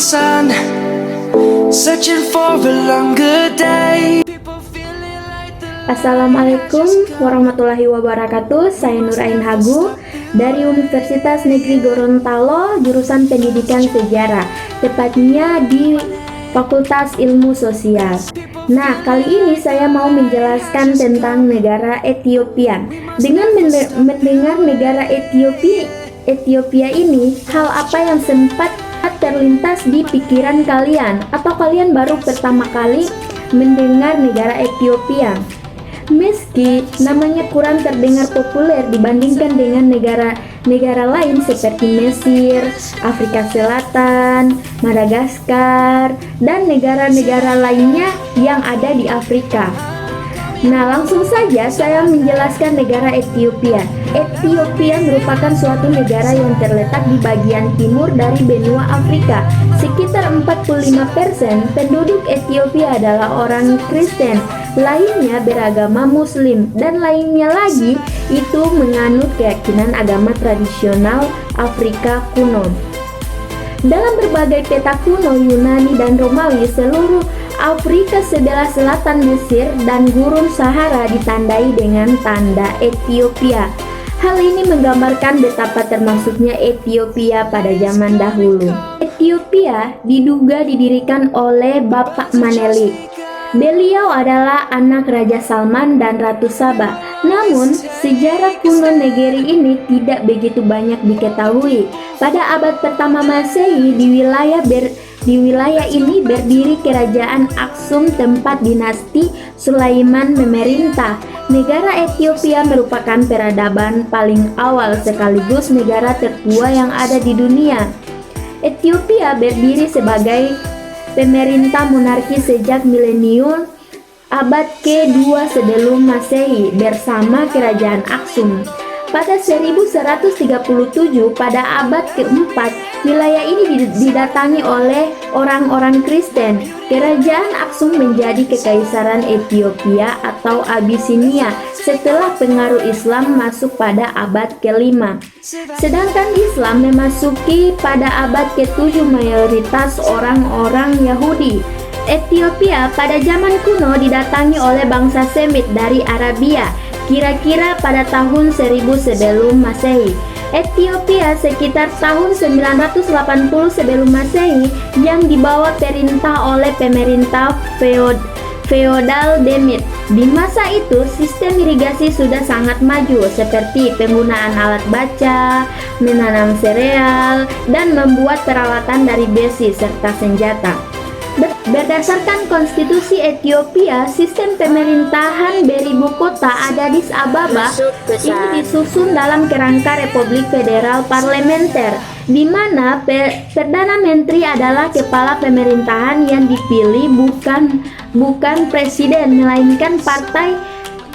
sun, searching for a longer day. Assalamualaikum warahmatullahi wabarakatuh. Saya Nurain Hagu dari Universitas Negeri Gorontalo, jurusan Pendidikan Sejarah, tepatnya di Fakultas Ilmu Sosial. Nah, kali ini saya mau menjelaskan tentang negara Ethiopia. Dengan mendengar negara Ethiopia ini, hal apa yang sempat terlintas di pikiran kalian? Atau kalian baru pertama kali mendengar negara Ethiopia? Meski namanya kurang terdengar populer dibandingkan dengan negara lain seperti Mesir, Afrika Selatan, Madagaskar, dan negara-negara lainnya yang ada di Afrika. Nah, langsung saja saya menjelaskan negara Ethiopia. Ethiopia merupakan suatu negara yang terletak di bagian timur dari benua Afrika. Sekitar 45% penduduk Ethiopia adalah orang Kristen, lainnya beragama Muslim, dan lainnya lagi itu menganut keyakinan agama tradisional Afrika kuno. Dalam berbagai peta kuno Yunani dan Romawi, seluruh Afrika sebelah selatan Mesir dan Gurun Sahara ditandai dengan tanda Ethiopia. Hal ini menggambarkan betapa termasuknya Ethiopia pada zaman dahulu. Ethiopia diduga didirikan oleh Bapak Menelik. Beliau adalah anak Raja Salman dan Ratu Saba. Namun, sejarah kuno negeri ini tidak begitu banyak diketahui. Pada abad pertama Masehi, di wilayah ini berdiri kerajaan Aksum tempat dinasti Sulaiman memerintah. Negara Ethiopia merupakan peradaban paling awal sekaligus negara tertua yang ada di dunia. Ethiopia berdiri sebagai pemerintah monarki sejak milenium abad ke-2 sebelum Masehi bersama kerajaan Aksum. Pada 1137 pada abad ke-4, wilayah ini didatangi oleh orang-orang Kristen. Kerajaan Aksum menjadi kekaisaran Ethiopia atau Abyssinia setelah pengaruh Islam masuk pada abad ke-5. Sedangkan Islam memasuki pada abad ke-7 mayoritas orang-orang Yahudi. Ethiopia pada zaman kuno didatangi oleh bangsa Semit dari Arabia, kira-kira pada tahun 1000 sebelum Masehi. Ethiopia sekitar tahun 980 sebelum Masehi yang dibawa perintah oleh pemerintah feodal Demit. Di masa itu, sistem irigasi sudah sangat maju seperti penggunaan alat baca, menanam sereal, dan membuat peralatan dari besi serta senjata. Berdasarkan konstitusi Ethiopia, sistem pemerintahan beribu kota Addis Ababa ini disusun dalam kerangka Republik Federal Parlementer, di mana Perdana Menteri adalah kepala pemerintahan yang dipilih bukan presiden, melainkan partai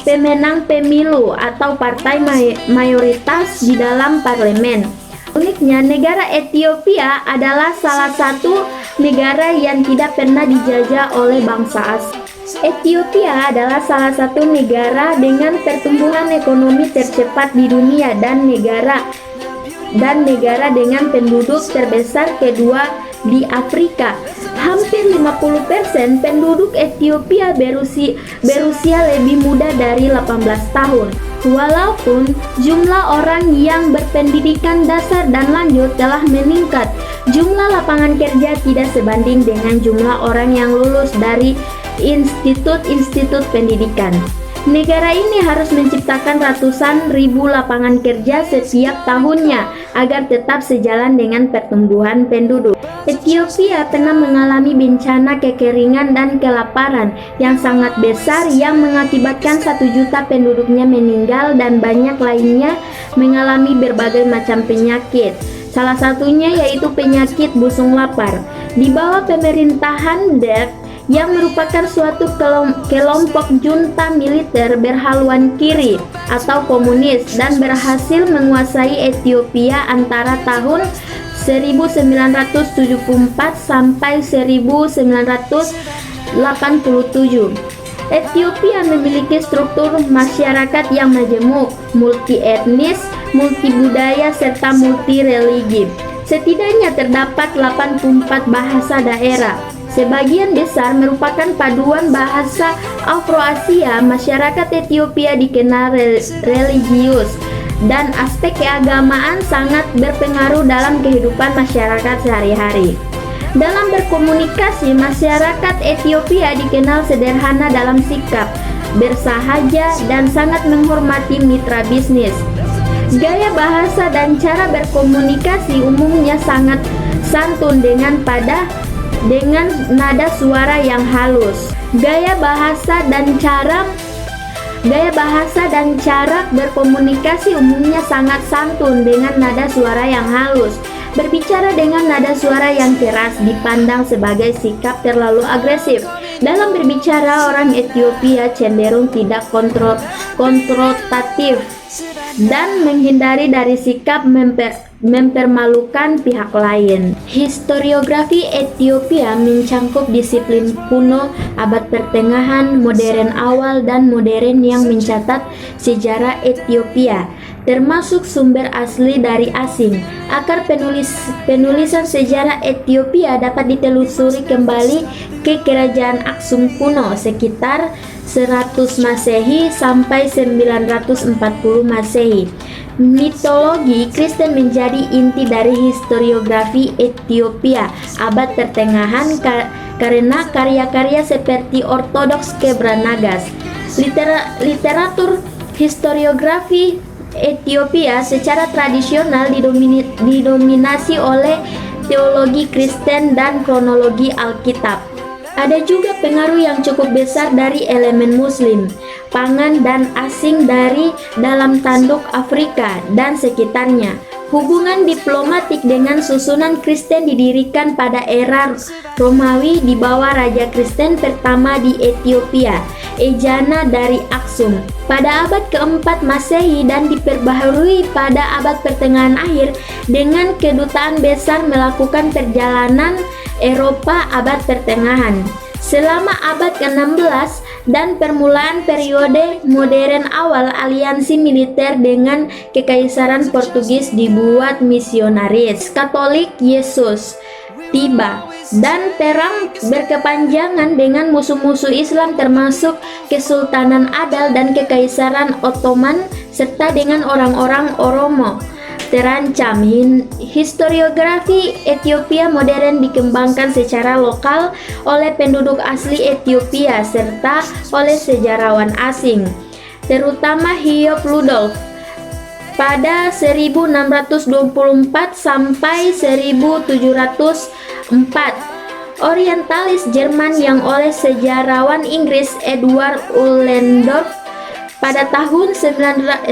pemenang pemilu atau partai mayoritas di dalam parlemen. Uniknya, negara Ethiopia adalah salah satu negara yang tidak pernah dijajah oleh bangsa asing. Ethiopia adalah salah satu negara dengan pertumbuhan ekonomi tercepat di dunia dan negara dengan penduduk terbesar kedua di Afrika. Hampir 50% penduduk Ethiopia berusia lebih muda dari 18 tahun. Walaupun jumlah orang yang berpendidikan dasar dan lanjut telah meningkat, jumlah lapangan kerja tidak sebanding dengan jumlah orang yang lulus dari institut-institut pendidikan. Negara ini harus menciptakan ratusan ribu lapangan kerja setiap tahunnya agar tetap sejalan dengan pertumbuhan penduduk. Ethiopia pernah mengalami bencana kekeringan dan kelaparan yang sangat besar yang mengakibatkan 1 juta penduduknya meninggal dan banyak lainnya mengalami berbagai macam penyakit. Salah satunya yaitu penyakit busung lapar. Di bawah pemerintahan Derg yang merupakan suatu kelompok junta militer berhaluan kiri atau komunis dan berhasil menguasai Ethiopia antara tahun 1974 sampai 1987. Ethiopia memiliki struktur masyarakat yang majemuk, multi etnis, multi budaya serta multi religi. Setidaknya terdapat 84 bahasa daerah. Sebagian besar merupakan paduan bahasa Afroasia. Masyarakat Ethiopia dikenal religius dan aspek keagamaan sangat berpengaruh dalam kehidupan masyarakat sehari-hari. Dalam berkomunikasi, masyarakat Ethiopia dikenal sederhana dalam sikap, bersahaja, dan sangat menghormati mitra bisnis. Gaya bahasa dan cara berkomunikasi umumnya sangat santun dengan nada suara yang halus. Gaya bahasa dan cara berkomunikasi umumnya sangat santun dengan nada suara yang halus. Berbicara dengan nada suara yang keras dipandang sebagai sikap terlalu agresif. Dalam berbicara, orang Ethiopia cenderung tidak konfrontatif dan menghindari dari sikap mempermalukan pihak lain. Historiografi Ethiopia mencangkup disiplin kuno, abad pertengahan, modern awal, dan modern yang mencatat sejarah Ethiopia, termasuk sumber asli dari asing. Akar penulisan sejarah Ethiopia dapat ditelusuri kembali ke Kerajaan Aksum kuno sekitar 100 Masehi sampai 940 Masehi. Mitologi Kristen menjadi inti dari historiografi Ethiopia abad pertengahan karena karya-karya seperti Ortodoks Kebranagas. Literatur historiografi Ethiopia secara tradisional didominasi oleh teologi Kristen dan kronologi Alkitab. Ada juga pengaruh yang cukup besar dari elemen Muslim, Pangan, dan asing dari dalam tanduk Afrika dan sekitarnya. Hubungan diplomatik dengan susunan Kristen didirikan pada era Romawi di bawah Raja Kristen pertama di Ethiopia, Ejana dari Aksum, pada abad keempat Masehi dan diperbaharui pada abad pertengahan akhir dengan kedutaan besar melakukan perjalanan Eropa abad pertengahan. Selama abad ke-16 dan permulaan periode modern awal, aliansi militer dengan Kekaisaran Portugis dibuat misionaris Katolik Yesus tiba, dan perang berkepanjangan dengan musuh-musuh Islam termasuk Kesultanan Adal dan Kekaisaran Ottoman serta dengan orang-orang Oromo terancam. Historiografi Ethiopia modern dikembangkan secara lokal oleh penduduk asli Ethiopia serta oleh sejarawan asing, terutama Hiob Ludolf pada 1624 sampai 1704, orientalis Jerman yang oleh sejarawan Inggris Edward Ullendorff pada tahun 1920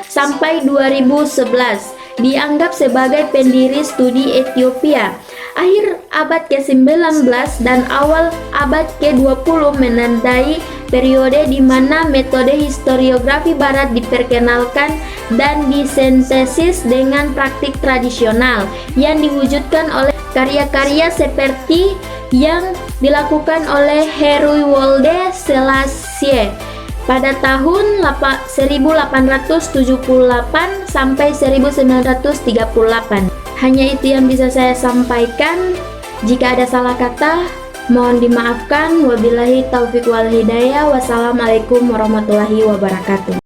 sampai 2011, dianggap sebagai pendiri studi Ethiopia. Akhir abad ke-19 dan awal abad ke-20 menandai periode di mana metode historiografi barat diperkenalkan dan disintesis dengan praktik tradisional yang diwujudkan oleh karya-karya seperti yang dilakukan oleh Heruwolde Selassie pada tahun 1878 sampai 1938. Hanya itu yang bisa saya sampaikan. Jika ada salah kata, mohon dimaafkan. Wabillahi taufiq wal hidayah. Wassalamualaikum warahmatullahi wabarakatuh.